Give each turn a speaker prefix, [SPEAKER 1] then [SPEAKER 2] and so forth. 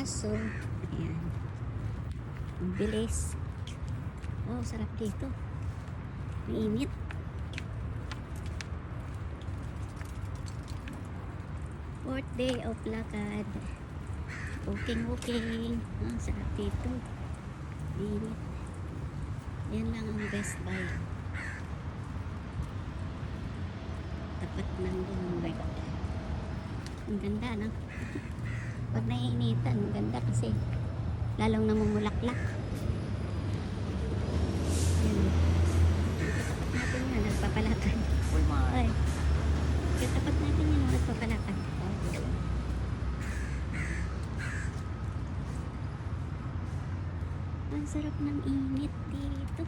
[SPEAKER 1] aso. Ayan. Ang bilis. Oh, sarap dito. Mainit. Fourth day of lakad. Walking. Ang sarap dito. Mainit. Yan lang ang Best Buy. Tapat ng Bloomberg. Ang ganda, no? Pag naiinitan, ang ganda kasi lalong namumulaklak. Yan. Katapat natin yan, nagpapalakad. Ay, katapat natin yan, nagpapalakad. Ang sarap ng init dito.